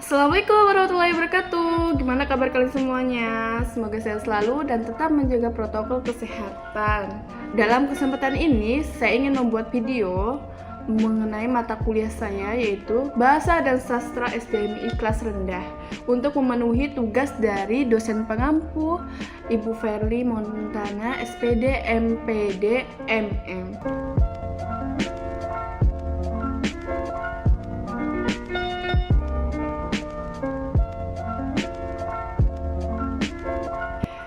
Assalamualaikum warahmatullahi wabarakatuh. Gimana kabar kalian semuanya? Semoga sehat selalu dan tetap menjaga protokol kesehatan. Dalam kesempatan ini, saya ingin membuat video mengenai mata kuliah saya, yaitu Bahasa dan Sastra SDMI kelas rendah, untuk memenuhi tugas dari dosen pengampu Ibu Verly Montana, SPD MPD MM.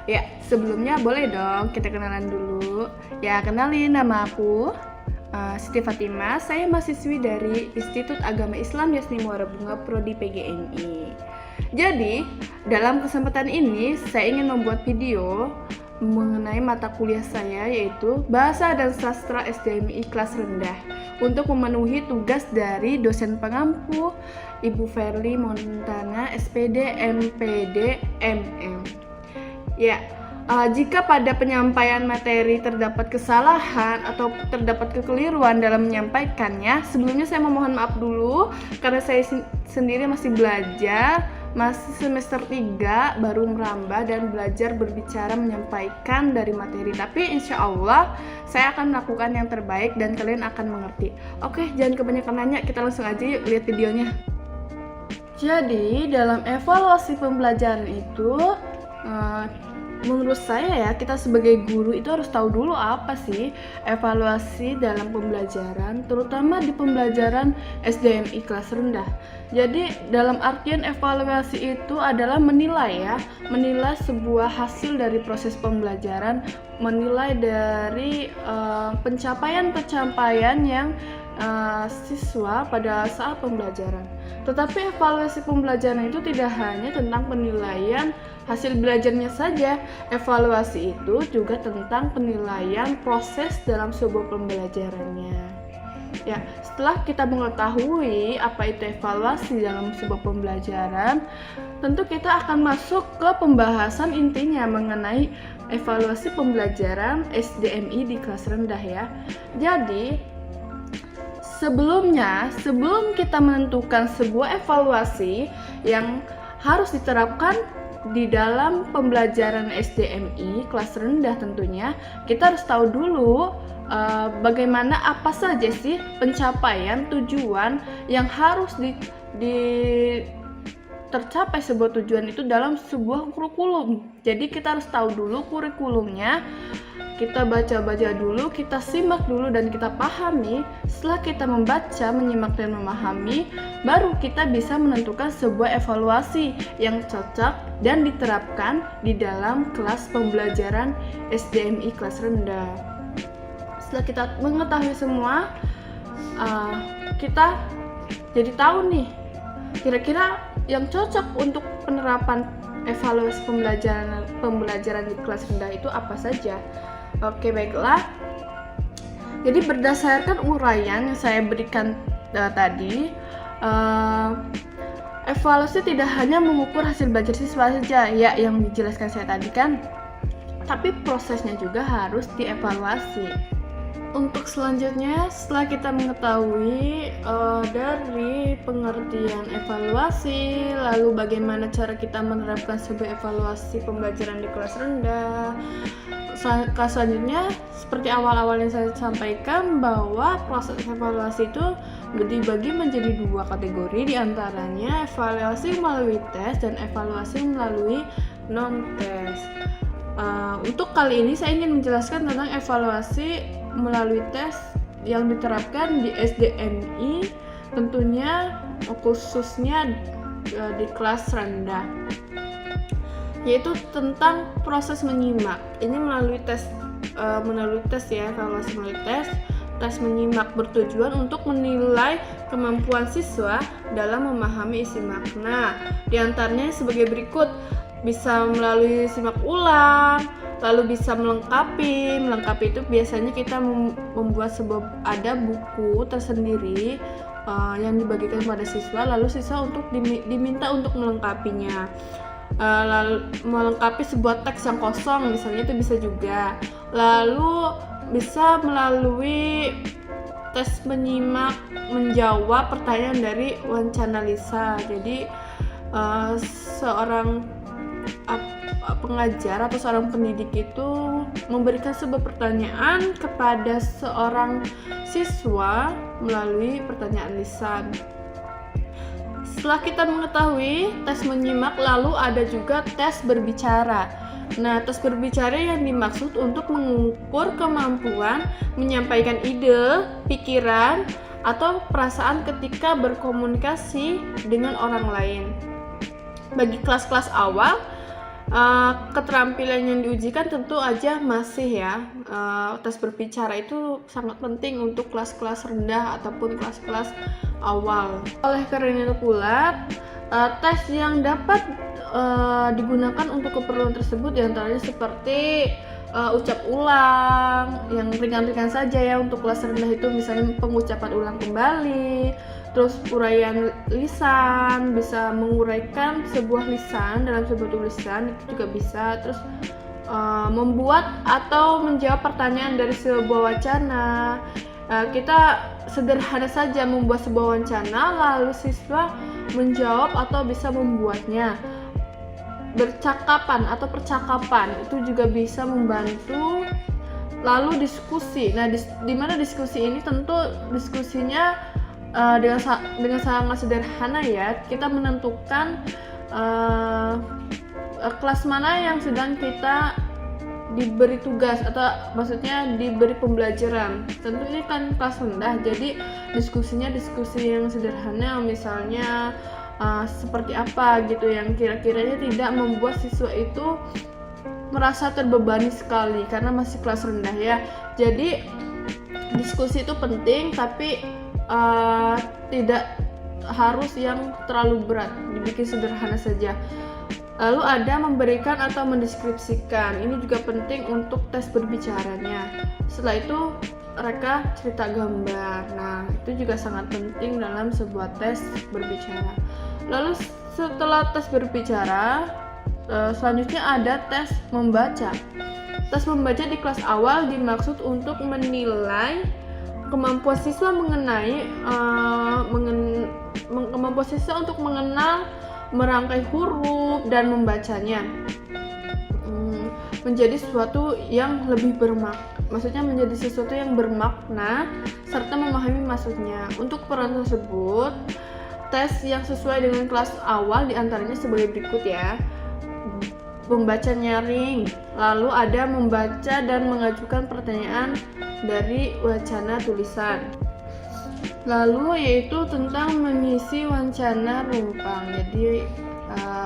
Ya, sebelumnya boleh dong kita kenalan dulu. Ya, kenalin, nama aku Siti Fatimah. Saya mahasiswi dari Institut Agama Islam Yasni Muara Bunga Prodi PGNI. Jadi, dalam kesempatan ini saya ingin membuat video mengenai mata kuliah saya, yaitu Bahasa dan Sastra SDMI kelas rendah, untuk memenuhi tugas dari dosen pengampu Ibu Verly Montana, SPD MPD MM. Ya, jika pada penyampaian materi terdapat kesalahan atau terdapat kekeliruan dalam menyampaikannya, sebelumnya saya memohon maaf dulu karena saya sendiri masih belajar, masih semester 3, baru merambah dan belajar berbicara menyampaikan dari materi. Tapi insya Allah saya akan melakukan yang terbaik dan kalian akan mengerti. Oke, jangan kebanyakan nanya, kita langsung aja yuk lihat videonya. Jadi, dalam evaluasi pembelajaran itu, menurut saya ya, kita sebagai guru itu harus tahu dulu apa sih evaluasi dalam pembelajaran, terutama di pembelajaran SDMI kelas rendah. Jadi dalam artian evaluasi itu adalah menilai sebuah hasil dari proses pembelajaran, menilai dari pencapaian yang siswa pada saat pembelajaran. Tetapi evaluasi pembelajaran itu tidak hanya tentang penilaian hasil belajarnya saja. Evaluasi itu juga tentang penilaian proses dalam sebuah pembelajarannya. Ya, setelah kita mengetahui apa itu evaluasi dalam sebuah pembelajaran, tentu kita akan masuk ke pembahasan intinya mengenai evaluasi pembelajaran SDMI di kelas rendah ya. Jadi, sebelum kita menentukan sebuah evaluasi yang harus diterapkan di dalam pembelajaran SDMI kelas rendah, tentunya kita harus tahu dulu bagaimana, apa saja sih pencapaian tujuan yang harus tercapai sebuah tujuan itu dalam sebuah kurikulum. Jadi kita harus tahu dulu kurikulumnya, kita baca-baca dulu, kita simak dulu dan kita pahami. Setelah kita membaca, menyimak dan memahami, baru kita bisa menentukan sebuah evaluasi yang cocok dan diterapkan di dalam kelas pembelajaran SDMI kelas rendah. Setelah kita mengetahui semua, kita jadi tahu nih kira-kira yang cocok untuk penerapan evaluasi pembelajaran di kelas rendah itu apa saja. Oke, baiklah. Jadi berdasarkan uraian yang saya berikan tadi, evaluasi tidak hanya mengukur hasil belajar siswa saja ya, yang dijelaskan saya tadi kan, tapi prosesnya juga harus dievaluasi. Untuk selanjutnya, setelah kita mengetahui dari pengertian evaluasi, lalu bagaimana cara kita menerapkan sebuah evaluasi pembelajaran di kelas rendah, selanjutnya seperti awal-awal yang saya sampaikan, bahwa proses evaluasi itu dibagi menjadi dua kategori, diantaranya evaluasi melalui tes dan evaluasi melalui non-tes. Untuk kali ini saya ingin menjelaskan tentang evaluasi melalui tes yang diterapkan di SDMI, tentunya khususnya di kelas rendah, yaitu tentang proses menyimak. Ini melalui tes ya, evaluasi melalui tes menyimak bertujuan untuk menilai kemampuan siswa dalam memahami isi makna. Di antaranya sebagai berikut: bisa melalui simak ulang, lalu bisa melengkapi itu biasanya kita membuat ada buku tersendiri yang dibagikan kepada siswa, lalu siswa untuk diminta untuk melengkapinya. Lalu melengkapi sebuah teks yang kosong misalnya, itu bisa juga. Lalu bisa melalui tes menyimak menjawab pertanyaan dari Wancanalisa. Jadi seorang pengajar atau seorang pendidik itu memberikan sebuah pertanyaan kepada seorang siswa melalui pertanyaan lisan. Setelah kita mengetahui tes menyimak, lalu ada juga tes berbicara. Nah, tes berbicara yang dimaksud untuk mengukur kemampuan menyampaikan ide, pikiran, atau perasaan ketika berkomunikasi dengan orang lain. Bagi kelas-kelas awal, keterampilan yang diujikan tentu aja masih ya, tes berbicara itu sangat penting untuk kelas-kelas rendah ataupun kelas-kelas awal. Oleh karena itu pula, tes yang dapat digunakan untuk keperluan tersebut diantaranya seperti ucap ulang yang ringan-ringan saja ya. Untuk kelas rendah itu misalnya pengucapan ulang kembali, terus uraian lisan, bisa menguraikan sebuah lisan dalam sebuah tulisan itu juga bisa. Terus membuat atau menjawab pertanyaan dari sebuah wacana. Kita sederhana saja membuat sebuah wacana lalu siswa menjawab atau bisa membuatnya. Bercakapan atau percakapan itu juga bisa membantu. Lalu diskusi. Nah, di mana diskusi ini tentu diskusinya dengan sangat sederhana ya. Kita menentukan kelas mana yang sedang kita diberi tugas atau maksudnya diberi pembelajaran. Tentu ini kan kelas rendah, jadi diskusinya diskusi yang sederhana, misalnya seperti apa gitu yang kira-kiranya tidak membuat siswa itu merasa terbebani sekali karena masih kelas rendah ya. Jadi diskusi itu penting, tapi tidak harus yang terlalu berat, dibikin sederhana saja. Lalu ada memberikan atau mendeskripsikan, ini juga penting untuk tes berbicaranya. Setelah itu mereka cerita gambar. Nah, itu juga sangat penting dalam sebuah tes berbicara. Lalu setelah tes berbicara, selanjutnya ada tes membaca. Tes membaca di kelas awal dimaksud untuk menilai kemampuan siswa kemampuan siswa untuk mengenal, merangkai huruf dan membacanya menjadi sesuatu yang lebih menjadi sesuatu yang bermakna serta memahami maksudnya. Untuk peran tersebut, tes yang sesuai dengan kelas awal diantaranya sebagai berikut ya. Membaca nyaring, lalu ada membaca dan mengajukan pertanyaan dari wacana tulisan. Lalu yaitu tentang mengisi wacana rumpang. Jadi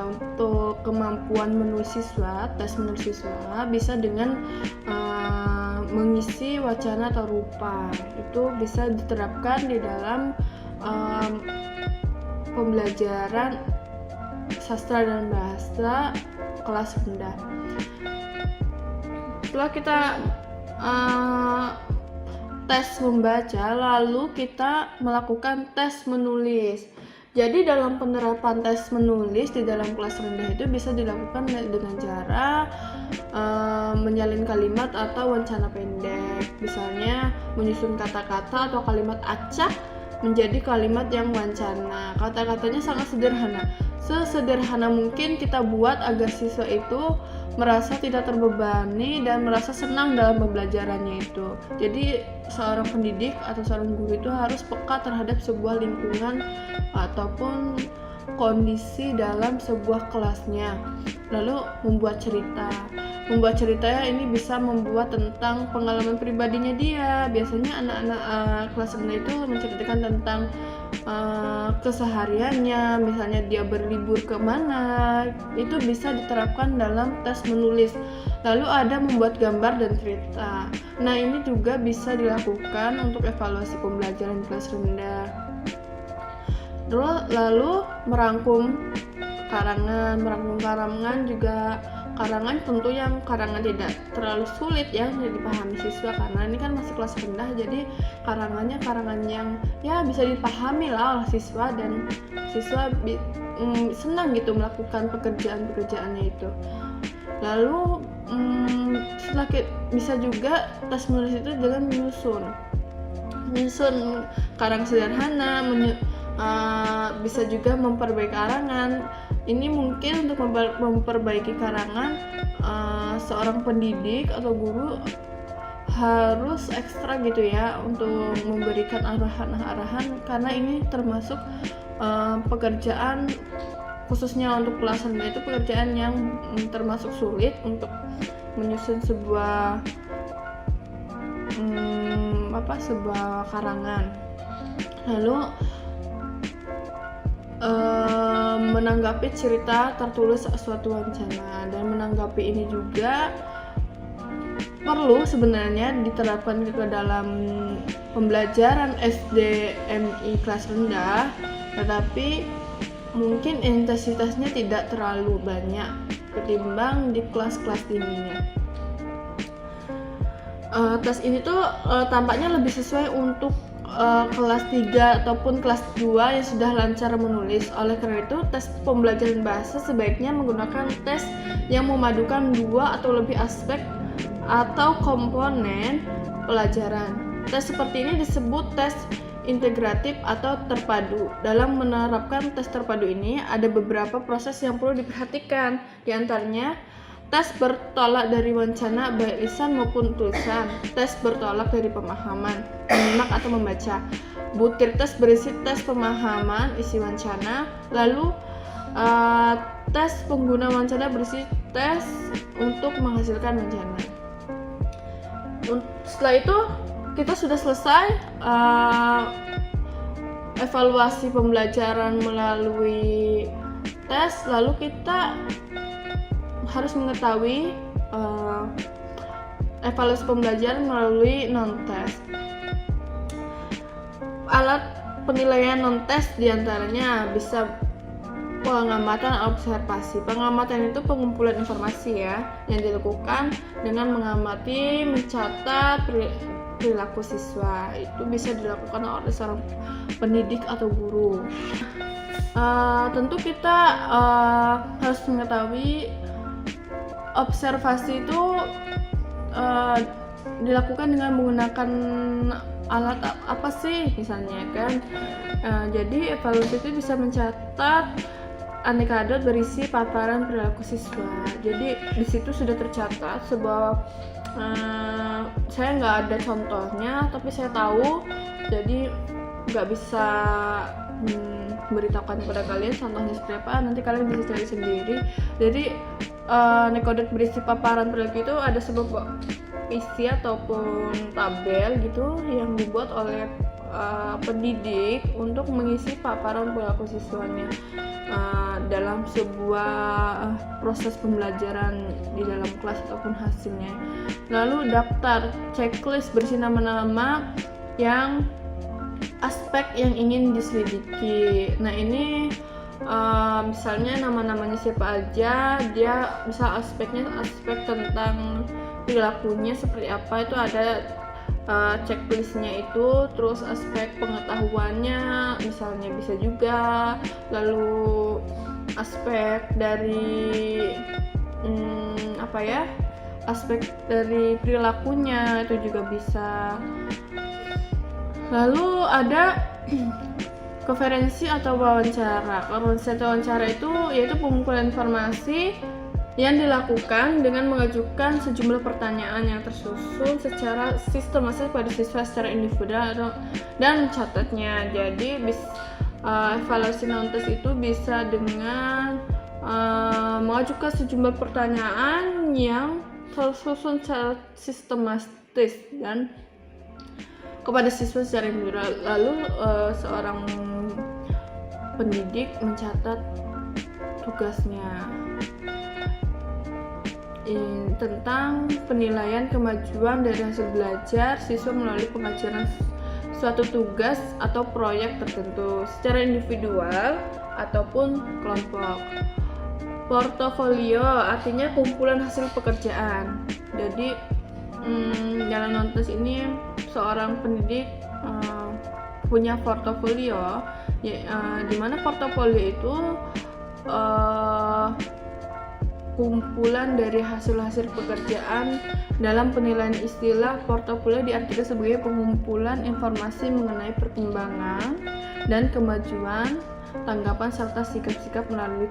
untuk kemampuan menulis siswa, tes menulis siswa bisa dengan mengisi wacana atau rupa. Itu bisa diterapkan di dalam pembelajaran sastra dan bahasa kelas rendah. Setelah kita tes membaca, lalu kita melakukan tes menulis. Jadi dalam penerapan tes menulis di dalam kelas rendah itu bisa dilakukan dengan cara menyalin kalimat atau wacana pendek. Misalnya menyusun kata-kata atau kalimat acak menjadi kalimat yang wacana. Kata-katanya sangat sederhana. Sesederhana mungkin kita buat agar siswa itu merasa tidak terbebani dan merasa senang dalam pembelajarannya itu. Jadi seorang pendidik atau seorang guru itu harus peka terhadap sebuah lingkungan ataupun kondisi dalam sebuah kelasnya. Lalu membuat cerita. Membuat cerita ini bisa membuat tentang pengalaman pribadinya dia. Biasanya anak-anak kelas rendah itu menceritakan tentang kesehariannya, misalnya dia berlibur kemana, itu bisa diterapkan dalam tes menulis. Lalu ada membuat gambar dan cerita. Nah, ini juga bisa dilakukan untuk evaluasi pembelajaran kelas rendah. Lalu merangkum karangan juga. Karangan tentu yang karangan tidak terlalu sulit ya dipahami siswa, karena ini kan masih kelas rendah, jadi karangannya karangan yang ya bisa dipahami lah oleh siswa, dan siswa senang gitu melakukan pekerjaannya itu. Lalu setelah bisa juga tes menulis itu dengan menyusun karang sederhana, bisa juga memperbaiki karangan. Ini mungkin untuk memperbaiki karangan, seorang pendidik atau guru harus ekstra gitu ya untuk memberikan arahan-arahan, karena ini termasuk pekerjaan, khususnya untuk kelas rendah itu pekerjaan yang termasuk sulit untuk menyusun sebuah sebuah karangan. Lalu menanggapi cerita tertulis suatu wacana, dan menanggapi ini juga perlu sebenarnya diterapkan ke dalam pembelajaran SDMI kelas rendah, tetapi mungkin intensitasnya tidak terlalu banyak ketimbang di kelas-kelas tingginya. Tes ini tuh tampaknya lebih sesuai untuk kelas 3 ataupun kelas 2 yang sudah lancar menulis. Oleh karena itu, tes pembelajaran bahasa sebaiknya menggunakan tes yang memadukan 2 atau lebih aspek atau komponen pelajaran. Tes seperti ini disebut tes integratif atau terpadu. Dalam menerapkan tes terpadu ini ada beberapa proses yang perlu diperhatikan. Di antaranya, tes bertolak dari wacana baik lisan maupun tulisan, tes bertolak dari pemahaman, menyimak atau membaca, butir tes berisi tes pemahaman isi wacana, lalu tes pengguna wacana berisi tes untuk menghasilkan wacana. Setelah itu kita sudah selesai evaluasi pembelajaran melalui tes, lalu kita harus mengetahui evaluasi pembelajaran melalui non-tes. Alat penilaian non-tes diantaranya bisa pengamatan observasi. Pengamatan itu pengumpulan informasi ya, yang dilakukan dengan mengamati, mencatat perilaku siswa. Itu bisa dilakukan oleh seorang pendidik atau guru. Tentu kita harus mengetahui observasi itu dilakukan dengan menggunakan alat apa sih misalnya kan. Jadi evaluasi itu bisa mencatat anekdot berisi paparan perilaku siswa. Jadi di situ sudah tercatat sebuah saya nggak ada contohnya tapi saya tahu, jadi nggak bisa memberitahukan kepada kalian contohnya seperti apa, nanti kalian bisa cari sendiri. Jadi anekdot berisi paparan perilaku itu ada sebuah isi ataupun tabel gitu yang dibuat oleh pendidik untuk mengisi paparan perilaku siswanya dalam sebuah proses pembelajaran di dalam kelas ataupun hasilnya. Lalu daftar checklist berisi nama-nama yang aspek yang ingin diselidiki. Nah ini misalnya nama-namanya siapa aja, dia misal aspeknya aspek tentang perilakunya seperti apa, itu ada checklistnya itu. Terus aspek pengetahuannya misalnya bisa juga, lalu aspek dari aspek dari perilakunya itu juga bisa. Lalu ada konferensi atau wawancara. Konferensi atau wawancara itu yaitu pengumpulan informasi yang dilakukan dengan mengajukan sejumlah pertanyaan yang tersusun secara sistematis pada siswa secara individual dan mencatatnya. Jadi evaluasi non-tes itu bisa dengan mengajukan sejumlah pertanyaan yang tersusun secara sistematis dan kepada siswa secara individual. Lalu seorang pendidik mencatat tugasnya tentang penilaian kemajuan dari hasil belajar siswa melalui pengajaran suatu tugas atau proyek tertentu secara individual ataupun kelompok. Portofolio artinya kumpulan hasil pekerjaan. Jadi dalam non-tes ini seorang pendidik punya portofolio, di mana portofolio itu kumpulan dari hasil-hasil pekerjaan. Dalam penilaian istilah, portofolio diartikan sebagai pengumpulan informasi mengenai perkembangan dan kemajuan, tanggapan serta sikap-sikap melalui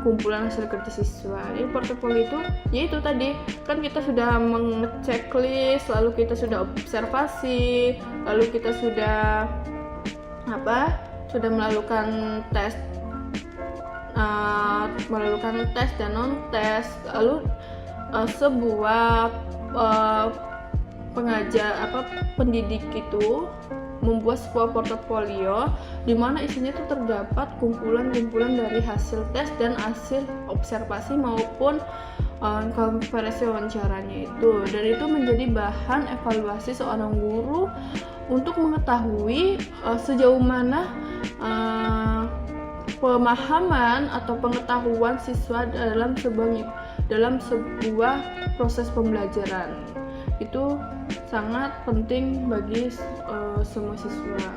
kumpulan hasil kerja siswa. Jadi portofolio itu yaitu tadi kan kita sudah mengeceklis, lalu kita sudah observasi, lalu kita sudah melakukan tes dan non-tes, lalu sebuah pendidik itu membuat sebuah portofolio di mana isinya itu terdapat kumpulan-kumpulan dari hasil tes dan hasil observasi maupun konferensi wawancaranya itu, dan itu menjadi bahan evaluasi seorang guru untuk mengetahui sejauh mana pemahaman atau pengetahuan siswa dalam sebuah proses pembelajaran. Itu sangat penting bagi semua siswa.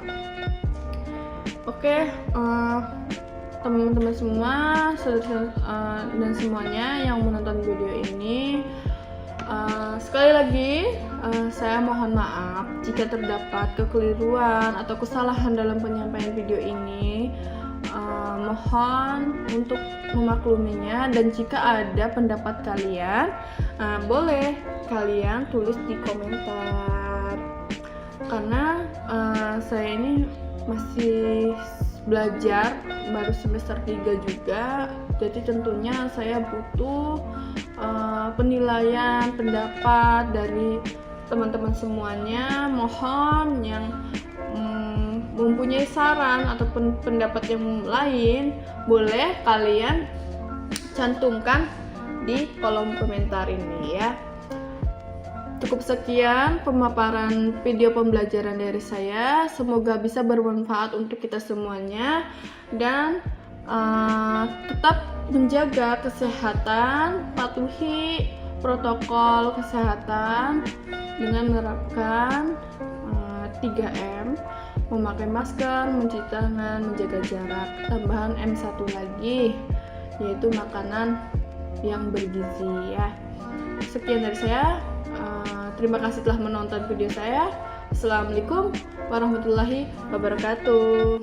Oke, teman-teman semua dan semuanya yang menonton video ini, sekali lagi saya mohon maaf jika terdapat kekeliruan atau kesalahan dalam penyampaian video ini. Mohon untuk memakluminya, dan jika ada pendapat kalian, boleh kalian tulis di komentar, karena saya ini masih belajar, baru semester 3 juga, jadi tentunya saya butuh penilaian, pendapat dari teman-teman semuanya. Mohon yang mempunyai saran ataupun pendapat yang lain, boleh kalian cantumkan di kolom komentar ini ya. Cukup sekian pemaparan video pembelajaran dari saya, semoga bisa bermanfaat untuk kita semuanya, dan tetap menjaga kesehatan, patuhi protokol kesehatan dengan menerapkan 3M, memakai masker, mencuci tangan, menjaga jarak. Tambahan M1 lagi, yaitu makanan yang bergizi ya. Sekian dari saya. Terima kasih telah menonton video saya. Assalamualaikum warahmatullahi wabarakatuh.